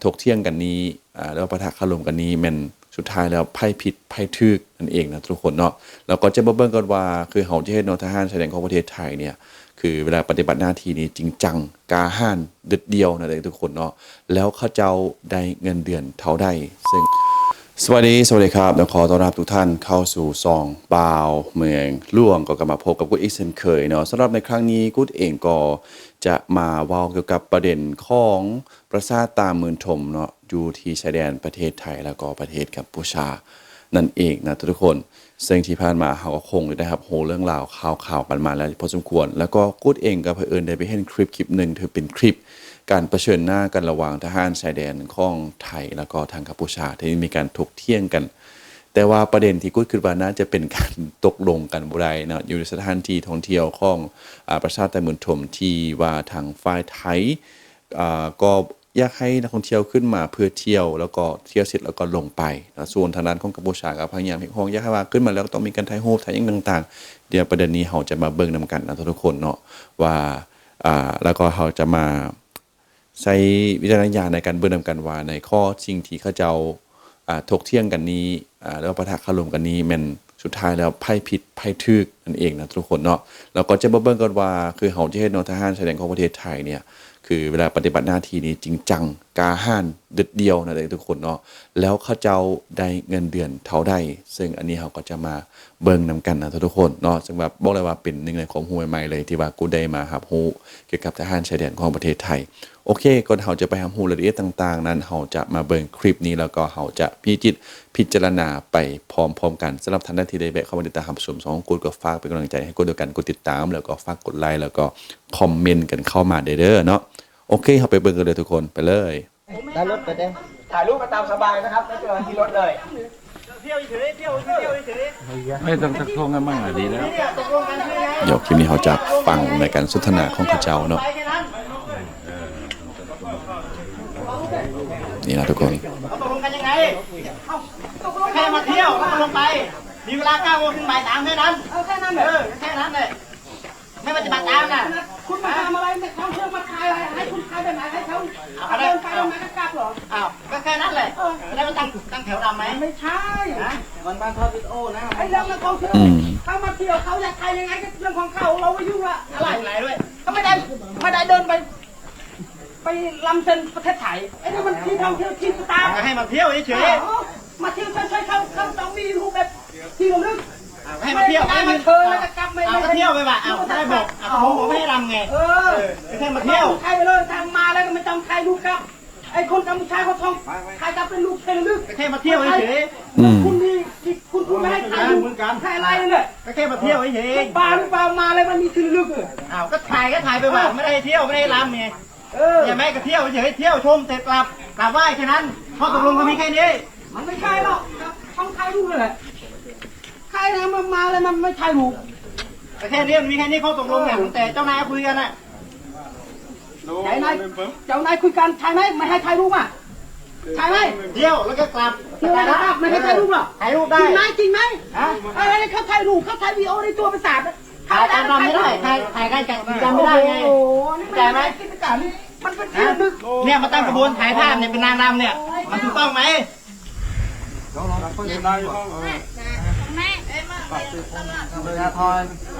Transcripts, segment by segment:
ถกเถียงกันนี้แล้วปะทะคารมกันนี้แมันสุดท้ายแล้วไพ่ผิดไพ่ทึกนั่นเองนะทุกคนเนาะแล้วก็จะมาเบิ่งกันว่าคือเฮาจะเห็นทหารชายแดนของประเทศไทยเนี่ยคือเวลาปฏิบัติหน้าที่นี้จริงจังกล้าหาญเด็ดเดียวนะทุกคนเนาะแล้วเขาเจ้าได้เงินเดือนเท่าใดซึ่งสวัสดีครับและขอต้อนรับทุกท่านเข้าสู่ซองบาวเมืองล่วงก็กลับมาพบกับกู๊ดอีกเช่นเคยเนาะสำหรับในครั้งนี้กู๊ดเองก็จะมาเว้าเกี่ยวกับประเด็นของปราสาทตาหมื่นถมเนาะอยู่ที่ชายแดนประเทศไทยแล้วก็ประเทศกัมพูชานั่นเองนะทุกคนซึ่งที่ผ่านมาเราก็คงได้ครับโหเรื่องราวข่าวกันมาแล้วพอสมควรแล้วก็กู๊ดเองก็เผอิญได้ไปเห็นคลิปหนึ่งถือเป็นคลิปการเผชิญหน้ากันระหว่างทหารชายแดนของไทยแล้วก็ทางกัมพูชาที่มีการถกเถียงกันแต่ว่าประเด็นที่กู๊ดคิดว่าน่าจะเป็นการตกลงกันบ่ได้นะอยู่ในสถานที่ท่องเที่ยวของปราสาทตาหมื่นถมที่ว่าทางฝ่ายไทยก็อยากให้นักท่องเที่ยวขึ้นมาเพื่อเที่ยวแล้วก็เที่ยวเสร็จแล้วก็ลงไปนะส่วนทางด้านของกัมพูชาก็พยายามเฮ็ดฮ้องอยากให้ว่าขึ้นมาแล้วต้องมีการถ่ายรูปถ่ายหยังต่างๆเดี๋ยวประเด็นนี้เราจะมาเบิ่งนำกันนะทุกคนเนาะว่าแล้วก็เราจะมาใช้วิจารณญาณในการเบิ่งนำกันว่าในข้อสิ่งที่เขาเจ้าถกเถียงกันนี้แล้วปะทะคารมกันนี้แม่นสุดท้ายแล้วไพ่ผิดไพ่ทึกนั่นเองนะทุกคนเนาะแล้วก็จะมาเบิ่งกันว่าคือเฮาจะเห็นทหารชายแดนของประเทศไทยเนี่ยคือเวลาปฏิบัติหน้าที่นี้จริงจังกล้าหาญเด็ดเดียวนะทุกคนเนาะแล้วเขาเจ้าได้เงินเดือนเท่าใดซึ่งอันนี้เราก็จะมาเบิ่งนำกันนะทุกคนเนาะซึ่งแบบบอกเลยว่าเป็นหนึ่งในความรู้ใหม่ๆเลยที่ว่ากูได้มารับรู้เกี่ยวกับทหารชายแดนของประเทศไทยโอเคก่อนเราจะไปรับรู้รายละเอียดต่างๆนั้นเราจะมาเบิ่งคลิปนี้แล้วก็เราจะพิจารณาไปพร้อมๆกันสำหรับท่านที่ได้แวะเข้ามาติดตามรับชม2กูก็ฝากเป็นกำลังใจให้กูด้วยกันกดติดตามแล้วก็ฝากกดไลค์แล้วก็คอมเมนต์กันเข้ามาเด้อเนาะโอเคเราไปเบิ่งกันเลยทุกคนไปเลยได้รถไปได้ถ่ายรูปมาตามสบายนะครับไม่เจอที่รถเลยเที่ยวเฉยเที่ยวเฉยไม่ต้องตะโกนกันมั่งอ่ะดีแล้วเดี๋ยวคลิปนี้เราจะฟังในการสนทนาของเขาเจ้าเนาะนี่นะทุกคนตกลงกันยังไงแค่มาเที่ยวก็ลงไปมีเวลา9 โมงถึงบ่าย 3แค่นั้นแค่นั้นแค่นั้นเลยไม่ปฏิบัติตามนะคุณมาทำอะไรไม่เขาเชื่อมาขายอะไรให้คุณขายแบบไหนให้เขาเดินไปแล้วมันก็กลับหรออ้าวก็แค่นั้นเลยแล้วมันตั้งแถวดำไหมไม่ใช่มันบ้านทอดวิดีโอนะไอ้เรื่องนั้นเขาเชื่อเขามาเที่ยวเขาอยากขายยังไงก็เรื่องของเขาเราไม่ยุ่งละอะไรด้วยเขาไม่ได้เดินไปลำเส้นประเทศไทยไอ้นี่มันที่ท่องเที่ยวที่ตามให้มาเที่ยวเฉยมาเที่ยวใช่เขาต้องมีรูปแบบที่ระลึกให้มาเที่ยวให้มาเธอแล้วจะกลับไม่เอาเที่ยวไปว่ะเอาได้บอกผมไม่ให้รำไงแค่มาเที่ยวใครไปเลยทางมาแล้วก็ไม่ต้องใครลูกครับไอ้คนกัมพูชาเขาท่องใครกลับเป็นลูกเทลึกแค่มาเที่ยวเฉยคุณนี่คุณไม่ให้ใครลูกใครอะไรเนี่ยแค่มาเที่ยวเฉยปลามาเลยมันมีเทลึกอ้าวก็ถ่ายไปว่ะไม่ได้เที่ยวไม่ได้รำไงอย่าแม่ก็เที่ยวเฉยเที่ยวชมเสร็จกลับไหว้แค่นั้นข้อตกลงก็มีแค่นี้มันไม่ใช่หรอกต้องใครลูกเลยใครนะมาเลยมันไม่ใช่ลูกแต่แค่นี้มีแค่นี้ข้อตกลงเนี่ยแต่เจ้านายคุยกันน่ะเจ้านายคุยกันใช่ไหมไม่ให้ถ่ายรูปอ่ะใช่ไหมเที่ยวแล้วก็กลับเที่ยวแล้วกลับไม่ให้ถ่ายรูปหรอถ่ายรูปได้จริงไหมอะไรเขาถ่ายรูปเขาถ่ายวีดีโอในตัวประสาทถ่ายการรำไม่ได้ถ่ายการจัดรำไม่ได้ไงใช่ไหมกิจกรรมมันเป็นที่ลึกเนี่ยมาตั้งกระบวนถ่ายภาพเนี่ยเป็นนางรำเนี่ยมันถูกต้องไหม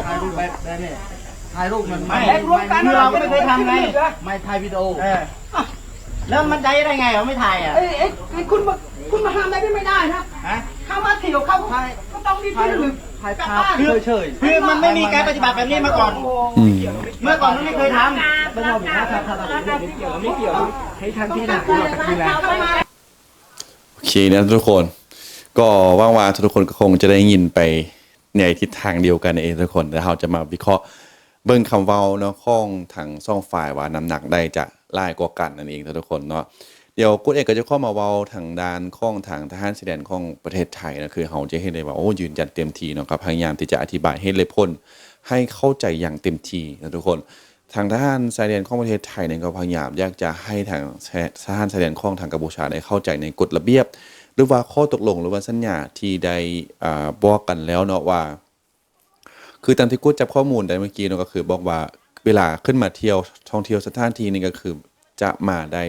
ถ่ายรูปแบบนี้ถ่ายรูปมันไม่เราก็ไม่เคยทำไงไม่ถ่ายวิดีโอแล้วมันใจได้ไงเราไม่ถ่ายอ่ะไอ้คุณมาทำอะไรไม่ได้นะเข้ามาเที่ยวเขาก็ต้องมีที่ลึกถ่ายภาพคือมันไม่มีการปฏิบัติแบบนี้มาก่อนเมื่อก่อนมันไม่เคยทำไม่เอาหน้าทำไม่เกี่ยวให้ทางที่หนักดูแลโอเคนะทุกคนก็ว่างๆทุกคนก็คงจะได้ยินไปในทิศทางเดียวกันเองทุกคนแต่เราจะมาวิเคราะห์เบิ่งคำเว้าเนาะของทางซ่องฝ่ายว่าน้ำหนักได้จะหลายกว่ากันนั่นเองทุกคนเนาะเดี๋ยวกูเอกก็จะเข้ามาเว้าทางด้านของทางทหารชายแดนของประเทศไทยนะคือเราจะเห็นได้ว่าโอ้ยืนยันเต็มที่เนาะครับพยายามที่จะอธิบายให้เหตุผลให้เข้าใจอย่างเต็มที่นะทุกคนทางทหารชายแดนของประเทศไทยเนี่ยก็พยายามอยากจะให้ทางทหารชายแดนของทางกัมพูชาได้เข้าใจในกฎระเบียบหรือว่าข้อตกลงหรือว่าสัญญาที่ได้บอกกันแล้วเนาะว่าคือตามที่กูจับข้อมูลได้เมื่อกี้เนาะก็คือบอกว่าเวลาขึ้นมาเที่ยวท่องเที่ยวสถานที่นี่ก็คือจะมาได้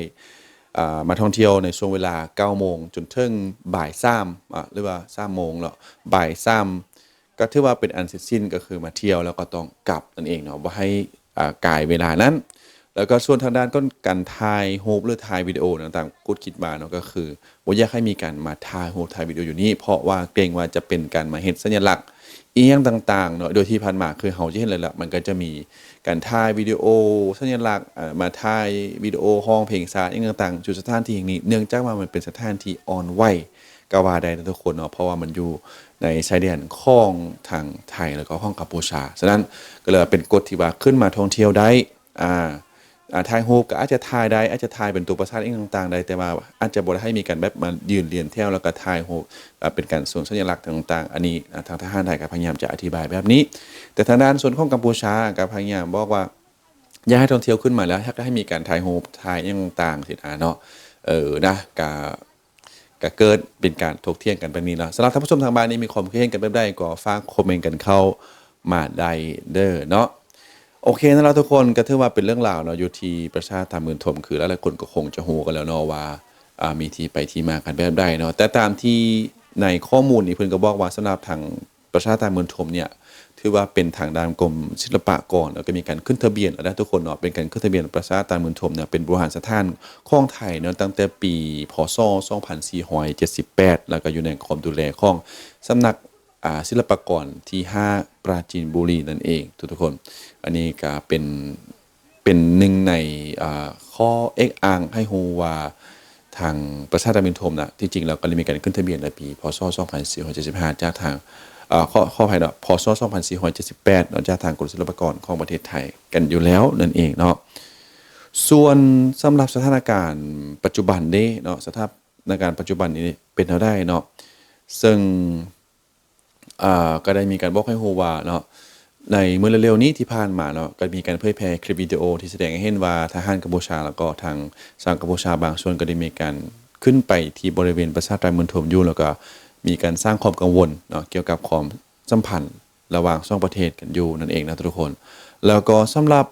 มาท่องเที่ยวในช่วงเวลา9โมงจนถึงบ่าย3หรือว่า3โมงแล้วบ่าย3ก็ถือว่าเป็นอันเสร็จสิ้นก็คือมาเที่ยวแล้วก็ต้องกลับนั่นเองเนาะบ่ให้กายเวลานั้นแล้วก็ส่วนทางด้านก็การถ่ายรูปหรือถ่ายวิดีโอต่างๆกูคิดมาเนาะก็คือบ่อยากให้มีการมาถ่ายรูปถ่ายวิดีโออยู่นี่เพราะว่าเกรงว่าจะเป็นการมาเฮ็ดสัญลักษณ์อีหยังต่างๆเนาะโดยที่ผ่านมาคือเฮาจะเห็นเลยล่ะมันก็จะมีการถ่ายวิดีโอสัญลักษณ์มาถ่ายวิดีโอห้องเพลงสาดอีหยังต่างๆจุดสถานที่แห่งนี้เนื่องจากว่ามันเป็นสถานที่อ่อนไหวก็ว่าได้นะทุกคนเนาะเพราะว่ามันอยู่ในชายแดนของทางไทยแล้วก็ของกัมพูชาฉะนั้นก็เลยเป็นกฎที่ว่าขึ้นมาท่องเที่ยวได้ถ่ายรูปก็อาจจะถ่ายได้อาจจะถ่ายเป็นตัวประสาทเองต่างๆได้แต่ว่าอาจจะบ่ได้ให้มีการแบบมายืนเรียนเที่ยวแล้วก็ถ่ายรูปเป็นการส่วนสัญลักษณ์ต่างๆอันนี้ทางทหารไทยก็พยายามจะอธิบายแบบนี้แต่ทางด้านส่วนของกัมพูชาก็พยายามบอกว่าอยากให้ท่องเที่ยวขึ้นมาแล้วอยากให้มีการถ่ายรูปถ่ายอย่างต่างๆสิเนาะนะก็เกิดเป็นการถกเถียงกันแบบนี้แล้วสำหรับท่านผู้ชมทางบ้านนี้มีความคิดเห็นกันแบบใดก็ฝากคอมเมนต์กันเข้ามาได้เด้อเนาะโอเคนะเราทุกคนก็ถือว่าเป็นเรื่องราวเนาะอยู่ที่ประชาธรรมมื่นทมคือหลายๆคนก็คงจะฮู้กันแล้วเนาะว่ามีที่ไปที่มากันแบบใดเนาะแต่ตามที่ในข้อมูลนี่เพิ่นก็บอกว่าสำหรับทางประชาธรรมมื่นทมเนี่ยถือว่าเป็นทางด้านกรมศิลปากรแล้วก็มีการขึ้นทะเบียนแล้วนะทุกคนเนาะเป็นการขึ้นทะเบียนประชาธรรมมื่นทมเนี่ยเป็นโบราณสถานของไทยเนาะตั้งแต่ปีพ.ศ. 2478แล้วก็อยู่ในความดูแลของสำนักศิลปากรที่5ปราจีนบุรีนั่นเองทุกคนอันนี้ก็เป็นหนึ่งในข้อเอกอ้างให้ฮู้ว่าทางประชาธรรมมื่นทมนะที่จริงแล้วก็ได้มีการขึ้นทะเบียนในปีพ.ศ. 2475จากทางข้อภัยเนาะพ.ศ. 2478เนาะจากทางกรมศิลปากรของประเทศไทยกันอยู่แล้วนั่นเองเนาะส่วนสำหรับสถานการณ์ปัจจุบันนี้เนาะสถานการณ์ปัจจุบันนี้เป็นเท่าใดเนาะซึ่งก็ได้มีการบอกให้ฮู้ว่าเนาะในเมื่อเร็วๆนี้ที่ผ่านมาเนาะก็มีการเผยแพร่คลิปวิดีโอที่แสดงให้เห็นว่าทหารกัมพูชาแล้วก็ทางชาวกัมพูชาบางส่วนก็ได้มีการขึ้นไปที่บริเวณปราสาทไตรมณฑลอยู่แล้วก็มีการสร้างความกังวลเนาะเกี่ยวกับความสัมพันธ์ระหว่างสองประเทศกันอยู่นั่นเองนะทุกคนแล้วก็สำหรับ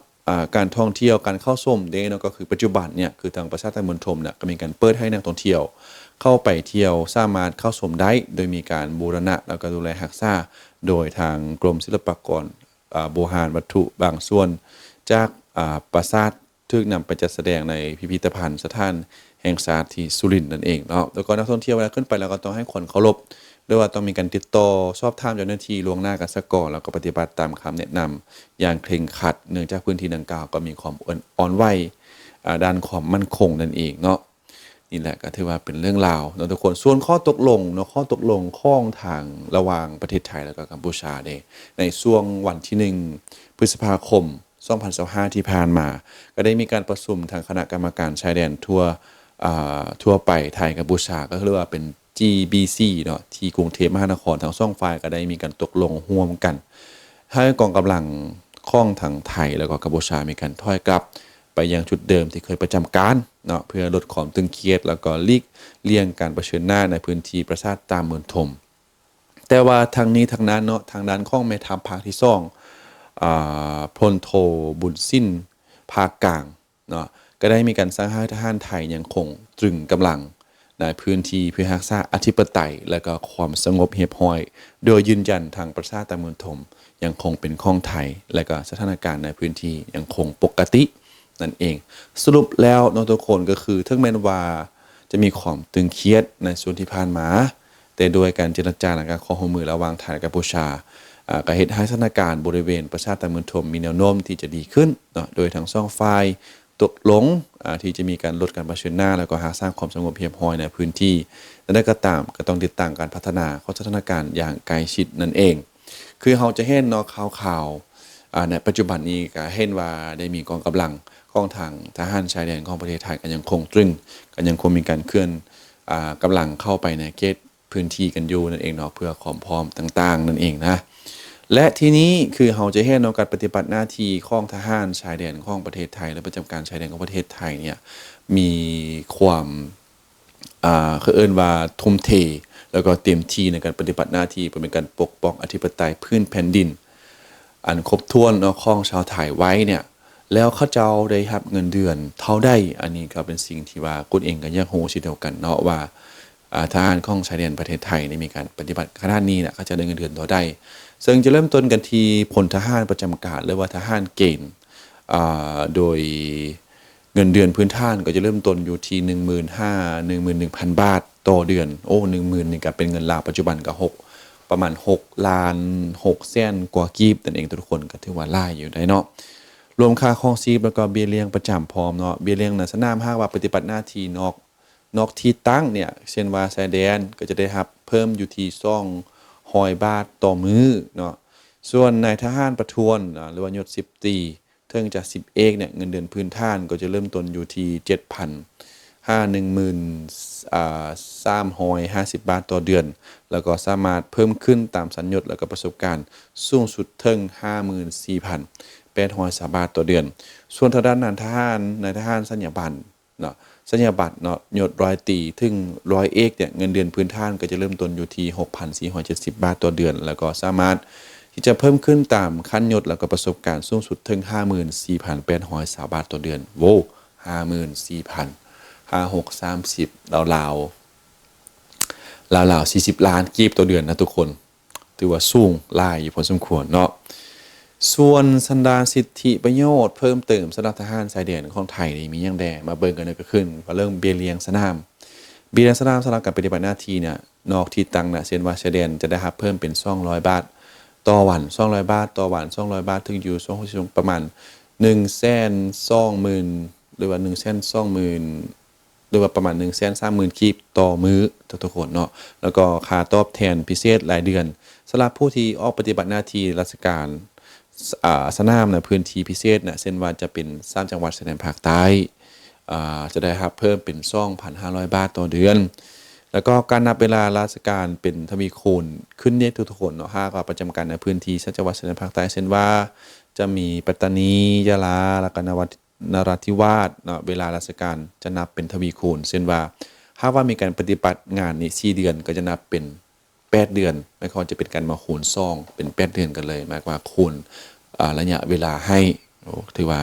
การท่องเที่ยวการเข้าชมเด้เนาะก็คือปัจจุบันเนี่ยคือทางปราสาทไตรมณฑลเนี่ยก็มีการเปิดให้นักท่องเที่ยวเข้าไปเที่ยวสามารถเข้าชมได้โดยมีการบูรณะแล้วก็ดูแลรักษาโดยทางกรมศิลปากรโบราณวัตถุบางส่วนจากปราสาทถูกนำไปจัดแสดงในพิพิธภัณฑ์สถานแห่งชาติที่สุรินทร์นั่นเองเนาะแล้วก็นักท่องเที่ยวเวลาขึ้นไปแล้วก็ต้องให้คนเคารพด้วยว่าต้องมีการติดต่อสอบถามเจ้าหน้าที่ล่วงหน้ากันซะก่อนแล้วก็ปฏิบัติตามคำแนะนำอย่างเคร่งครัดเนื่องจากพื้นที่ดังกล่าวก็มีความอ่อนไหวด้านความมั่นคงนั่นเองเนาะนี่แหละก็ถือว่าเป็นเรื่องราวเนาะทุกคนส่วนข้อตกลงเนาะข้อตกลงข้องทางระหว่างประเทศไทยแล้วก็กัมพูชาในช่วงวันที่1พฤษภาคม2025ที่ผ่านมาก็ได้มีการประชุมทางคณะกรรมการชายแดนทั่วไปไทยกัมพูชาก็เรียกว่าเป็น GBC เนาะที่กรุงเทพมหานครทั้งสองฝ่ายก็ได้มีการตกลงร่วมกันให้กองกำลังข้องทางไทยแล้วก็กัมพูชามีการถอยกลับไปยังจุดเดิมที่เคยประจำการเนาะเพื่อลดความตึงเครียดแล้วก็เลี่ยงการเผชิญหน้าในพื้นที่ปราสาทตามเมืองทมแต่ว่าทางนี้ทางนั้นเนาะทางด้านของแม่ทัพภาคที่2พลโทบุญสิ้นภาคกลางเนาะก็ได้มีการสั่งให้ทหารไทยยังคงตรึงกำลังในพื้นที่เพื่อรักษาอธิปไตยและก็ความสงบเรียบร้อยโดยยืนยันทางปราสาทตามเมืองทมยังคงเป็นของไทยและก็สถานการณ์ในพื้นที่ยังคงปกตินั่นเองสรุปแล้วเนาะทุกคนก็คือถึงแม้ว่าจะมีความตึงเครียดในส่วนที่ผ่านมาแต่โดยการเจรจาและการขอความร่วมมือระหว่างไทยและกัมพูชาก็เฮ็ดให้สถานการณ์บริเวณปราสาทตามเมืองทมมีแนวโน้มที่จะดีขึ้นเนาะโดยทั้งสองฝ่ายตกลงที่จะมีการลดการเผชิญหน้าแล้วก็หาสร้างความสงบเรียบร้อยในพื้นที่และก็ตามก็ต้องติดตามการพัฒนาของสถานการณ์อย่างใกล้ชิดนั่นเองคือเราจะเห็นเนาะข่าวในปัจจุบันนี้ก็เห็นว่าได้มีกองกำลังของทางทหารชายแดนของประเทศไทยก็ยังคงตรึงก็ยังคงมีการเคลื่อนกำลังเข้าไปในเขตพื้นที่กันอยู่นั่นเองเนาะเพื่อความพร้อมต่างๆนั่นเองนะและทีนี้คือเราจะเห็นการปฏิบัติหน้าที่ของทหารชายแดนของประเทศไทยและประจำการชายแดนของประเทศไทยเนี่ยมีความคือเอิ้นว่าทุ่มเทแล้วก็เต็มที่ในการปฏิบัติหน้าที่เพื่อเป็นการปกป้องอธิปไตยพื้นแผ่นดินอันครบถ้วนเนาะของชาวไทยไว้เนี่ย แล้วเขาเจ้าได้รับเงินเดือนเท่าใดอันนี้ก็เป็นสิ่งที่ว่ากุดเองก็อยากรู้เช่นเดียวกันเนาะว่าทหารของชายแดนประเทศไทยได้มีการปฏิบัติขนาดนี้น่ะเขาจะได้เงินเดือนเท่าใดซึ่งจะเริ่มต้นกันที่พลทหารประจำการหรือว่าทหารเกณฑ์โดยเงินเดือนพื้นฐานก็จะเริ่มต้นอยู่ที่ 15,000 บาทต่อเดือนโอ้ 10,000 นี่ก็เป็นเงินลาวปัจจุบันก็ประมาณ6ล้าน6แสนกว่ากีบนั่นเองทุกคนก็ถือว่าหลายอยู่ได้เนาะรวมค่าครองชีพแล้วก็เบี้ยเลี้ยงประจำพร้อมเนาะเบี้ยเลี้ยงในสนามหากว่าปฏิบัติหน้าที่นอกที่ตั้งเนี่ยเช่นว่าชายแดนก็จะได้รับเพิ่มอยู่ที่200 บาทต่อมื้อเนาะส่วนนายทหารประทวนหรือว่ายศ10 ตรีถึงจาก10 เอกเนี่ยเงินเดือนพื้นฐานก็จะเริ่มต้นอยู่ที่ 350 บาทต่อเดือนแล้วก็สามารถเพิ่มขึ้นตามสัญญาแล้วก็ประสบการณ์สูงสุดถึง 54,800 บาทต่อเดือนส่วนทางด้านนายทหารสัญญาบัตรเนาะสัญญาบัตรเนาะยศร้อยตรีถึงร้อยเอกเนี่ยเงินเดือนพื้นฐานก็จะเริ่มต้นอยู่ที่ 6,470 บาทต่อเดือนแล้วก็สามารถที่จะเพิ่มขึ้นตามขั้นยศแล้วก็ประสบการณ์สูงสุดถึง 54,800 บาทต่อเดือนโว้ 54,000 5630ราว40 ล้านกีบต่อเดือนนะทุกคนถือว่าสูงหลายอยู่พอสมควรเนาะส่วนสันดานสิทธิประโยชน์เพิ่มเติมสำหรับทหารชายแดนของไทยนี่มีอย่างใดมาเบิ่งกันก็ขึ้นว่าเรื่องเบี้ยเลี้ยงสนามเบี้ยเลี้ยงสนามสำหรับการปฏิบัติหน้าที่เนี่ยนอกที่ตั้งนะเช่นว่าชายแดนจะได้รับเพิ่มเป็น200 บาทต่อวัน200 บาทต่อวัน200 บาทถึงอยู่ประมาณ 120,000 หรือว่า 120,000 หรือว่าประมาณ 130,000 กีบต่อมื้อทุกคนเนาะแล้วก็ค่าตอบแทนพิเศษรายเดือนสำหรับผู้ที่ออกปฏิบัติหน้าที่ราชการสนามนะพื้นที่พิเศษนะเช่นว่าจะเป็น3จังหวัดชายแดนภาคใต้จะได้รับเพิ่มเป็น 2,500 บาทต่อเดือนแล้วก็การนับเวลาราชการเป็นทวีคูณขึ้นเนี่ยทุกคนเนาะหากว่าประจำการในพื้นที่จังหวัดชายแดนภาคใต้เช่นว่าจะมีปัตตานียะลาแล้วก็นราธิวาสเนาะเวลาราชการจะนับเป็นทวีคูณเช่นว่าถ้าว่ามีการปฏิบัติงานนี่4 เดือนก็จะนับเป็น8 เดือนไม่ควรจะเป็นการมาคูณ2เป็น8 เดือนกันเลยหมายความว่าคูณระยะเวลาให้ถือว่า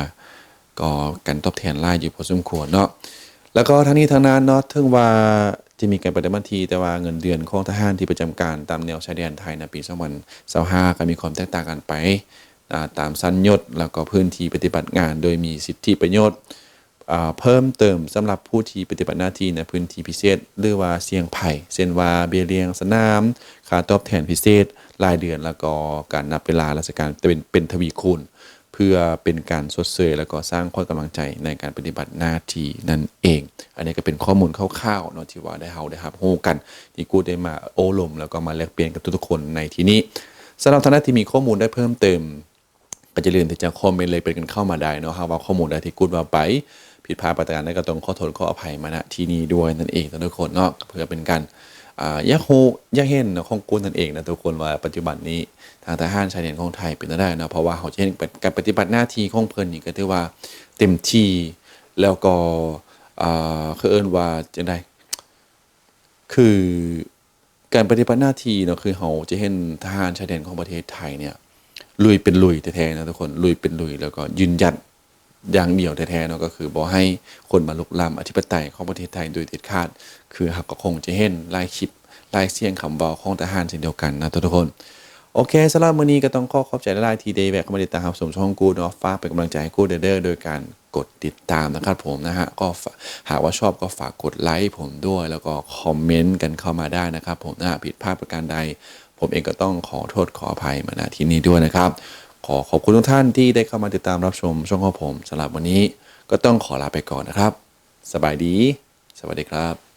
ก็การตอบแทนหลายอยู่พอสมควรเนาะแล้วก็ทั้งนี้ทั้งนั้นเนาะถึงว่าจะมีการปฏิบัติหน้าที่แต่ว่าเงินเดือนของทหารที่ประจำการตามแนวชายแดนไทยในปี2025ก็มีความแตกต่างกันไปตามชั้นยศแล้วก็พื้นที่ปฏิบัติงานโดยมีสิทธิประโยชน์เพิ่มเติมสำหรับผู้ที่ปฏิบัติหน้าที่ในพื้นที่พิเศษหรือว่าเสี่ยงภัยเช่นว่าเบี้ยเลี้ยงสนามค่าตอบแทนพิเศษรายเดือนแล้วก็การนับเวลาราชการเป็นทวีคูณเพื่อเป็นการสดเสยแล้วก็สร้างความกำลังใจในการปฏิบัติหน้าที่นั่นเองอันนี้ก็เป็นข้อมูลคร่าวๆเนาะที่ว่าได้รับรู้กันที่กูได้มาโอ้ลมแล้วก็มาแลกเปลี่ยนกับทุกๆคนในที่นี้สำหรับท่านที่มีข้อมูลได้เพิ่มเติมก็จะเรียนที่จะคอมเมนต์เลยเป็นกันเข้ามาได้เนาะหากว่าข้อมูลใดที่กูว่าไปผิดพลาดประการใดก็ต้องขอโทษขออภัยมาณที่นี้ด้วยนั่นเองทุกคนเนาะเพื่อเป็นการอยากเห็นของกูนั่นเองนะทุกคนว่าปัจจุบันนี้ทางทหารชายแดนของไทยเป็นได้เนาะเพราะว่าเขาจะเห็นการปฏิบัติหน้าที่ของเพิ่นนี่ก็ถือว่าเต็มที่แล้วก็คือเอิ้นว่าจังได๋คือการปฏิบัติหน้าที่เนาะคือเขาจะเห็นทหารชายแดนของประเทศไทยเนี่ยลุยเป็นลุยแท้ๆนะทุกคนลุยเป็นลุยแล้วก็ยืนหยัดอย่างเดียวแท้ๆเนาะก็คือบ่ให้คนมาลุกล้ำอธิปไตยของประเทศไทยโดยเด็ดขาดคือเราก็คงจะเห็นหลายคลิปหลายเสียงคำเว้าของทหารเช่นเดียวกันนะทุกคนโอเคสำหรับมื้อนี้ก็ต้องขอบใจหลายๆที่ได้แวะเข้ามาติดตามรับชมช่องกูเนาะฝากเป็นกำลังใจให้กูเด้อโดยการกดติดตามนะครับผมนะฮะก็หากว่าชอบก็ฝากกดไลค์ผมด้วยแล้วก็คอมเมนต์กันเข้ามาได้นะครับผมนะผิดพลาดประการใดผมเองก็ต้องขอโทษขออภัยมาณที่นี้ด้วยนะครับขอบคุณทุกท่านที่ได้เข้ามาติดตามรับชมช่องของผมสำหรับวันนี้ก็ต้องขอลาไปก่อนนะครับสบายดีสวัสดีครับ